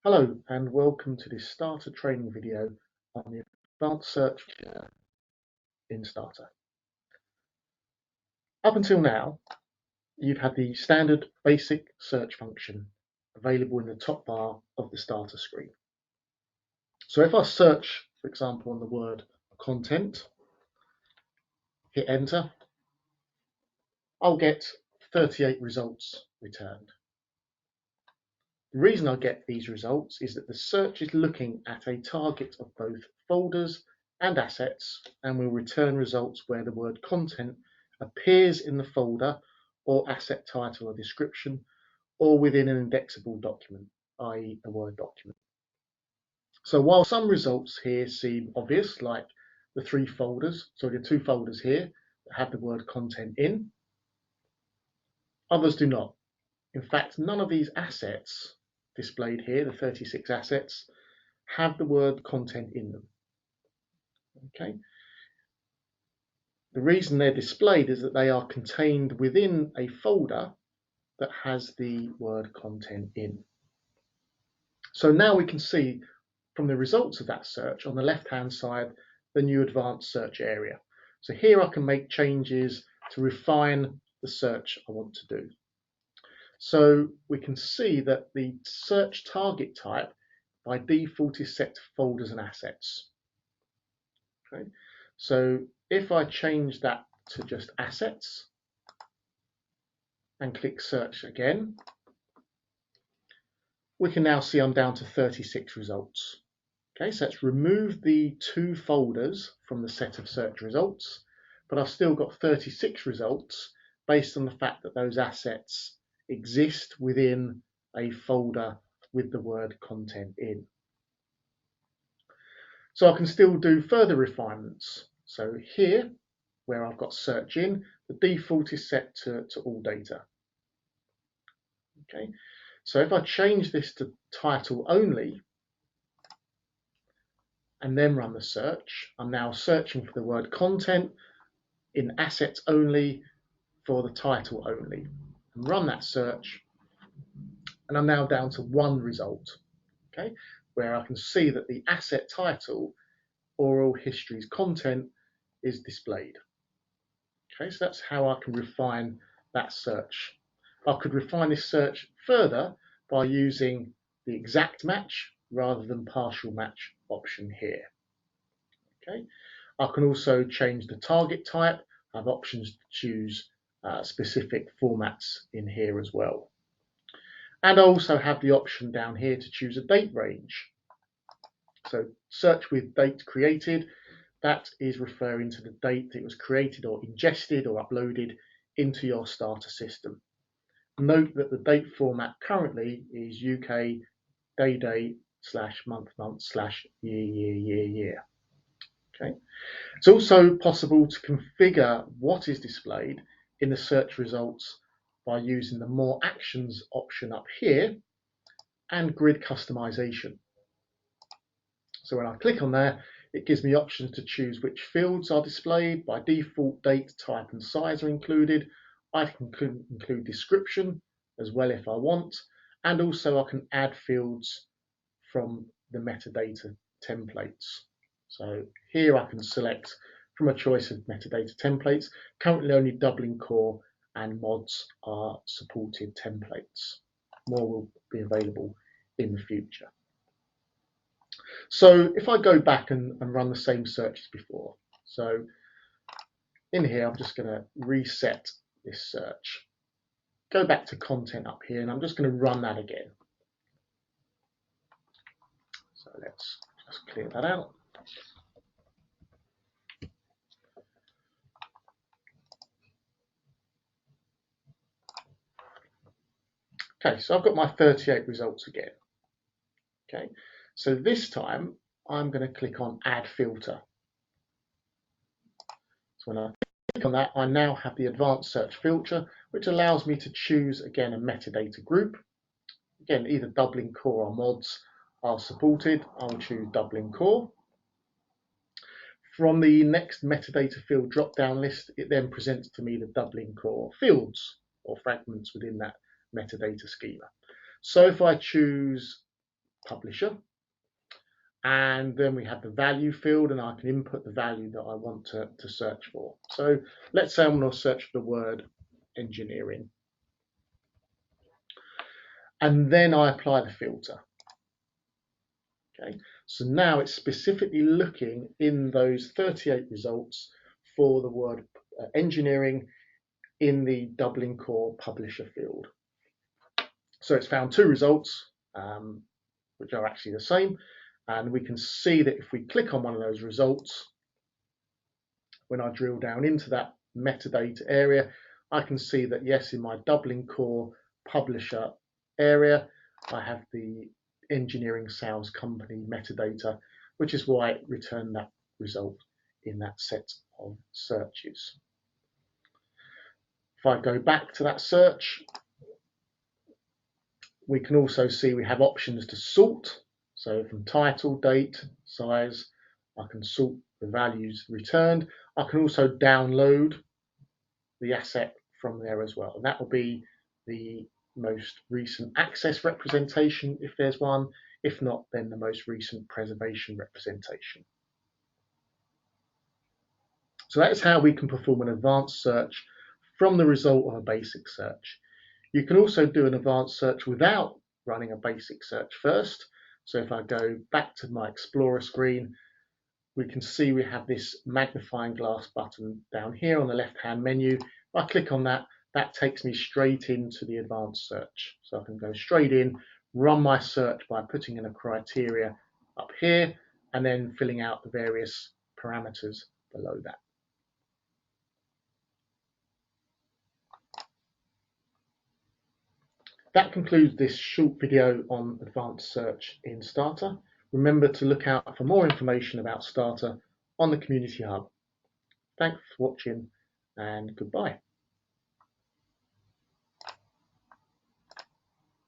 Hello and welcome to this starter training video on the advanced search in Starter. Up until now, you've had the standard basic search function available in the top bar of the starter screen. So if I search, for example, on the word content, hit enter, I'll get 38 results returned. The reason I get these results is that the search is looking at a target of both folders and assets and will return results where the word content appears in the folder or asset title or description or within an indexable document, i.e. a Word document. So while some results here seem obvious, like the two folders here that have the word content in, others do not. In fact, none of these assets displayed here, the 36 assets, have the word content in them. Okay. The reason they're displayed is that they are contained within a folder that has the word content in. So now we can see from the results of that search on the left-hand side the new advanced search area. So here I can make changes to refine the search I want to do. So we can see that the search target type by default is set to folders and assets. Okay. So if I change that to just assets and click search again, we can now see I'm down to 36 results. Okay, so let's remove the two folders from the set of search results, but I've still got 36 results based on the fact that those assets exist within a folder with the word content in. So I can still do further refinements. So here, where I've got search in, the default is set to all data. Okay, so if I change this to title only and then run the search, I'm now searching for the word content in assets only for the title only. And run that search, and I'm now down to one result, okay, where I can see that the asset title, oral histories content, is displayed. Okay, so that's how I can refine that search. I could refine this search further by using the exact match rather than partial match option here. Okay, I can also change the target type. I have options to choose specific formats in here as well. And I also have the option down here to choose a date range. So search with date created, that is referring to the date it was created or ingested or uploaded into your starter system. Note that the date format currently is UK day / month / year. Okay. It's also possible to configure what is displayed in the search results by using the More Actions option up here and grid customization. So when I click on there, it gives me options to choose which fields are displayed. By default, date, type and size are included. I can include description as well if I want, and also I can add fields from the metadata templates. So here I can select from a choice of metadata templates. Currently only Dublin Core and mods are supported templates. More will be available in the future. So if I go back and run the same search as before, so in here I'm just going to reset this search, go back to content up here, and I'm just going to run that again. So let's just clear that out. Okay, so I've got my 38 results again. Okay, so this time I'm going to click on Add Filter. So when I click on that, I now have the advanced search filter, which allows me to choose again a metadata group. Again, either Dublin Core or mods are supported. I'll choose Dublin Core. From the next metadata field drop-down list, it then presents to me the Dublin Core fields or fragments within that metadata schema. So if I choose publisher. And then we have the value field, and I can input the value that I want to search for. So let's say I'm going to search for the word engineering. And then I apply the filter. Okay, so now it's specifically looking in those 38 results for the word engineering in the Dublin Core publisher field. So it's found 2 results, which are actually the same. And we can see that if we click on one of those results, when I drill down into that metadata area, I can see that yes, in my Dublin Core publisher area, I have the engineering sales company metadata, which is why it returned that result in that set of searches. If I go back to that search, we can also see we have options to sort. So from title, date, size, I can sort the values returned. I can also download the asset from there as well. And that will be the most recent access representation if there's one. If not, then the most recent preservation representation. So that's how we can perform an advanced search from the result of a basic search. You can also do an advanced search without running a basic search first. So if I go back to my Explorer screen, we can see we have this magnifying glass button down here on the left-hand menu. If I click on that, that takes me straight into the advanced search. So I can go straight in, run my search by putting in a criteria up here, and then filling out the various parameters below that. That concludes this short video on advanced search in Starter. Remember to look out for more information about Starter on the Community Hub. Thanks for watching and goodbye.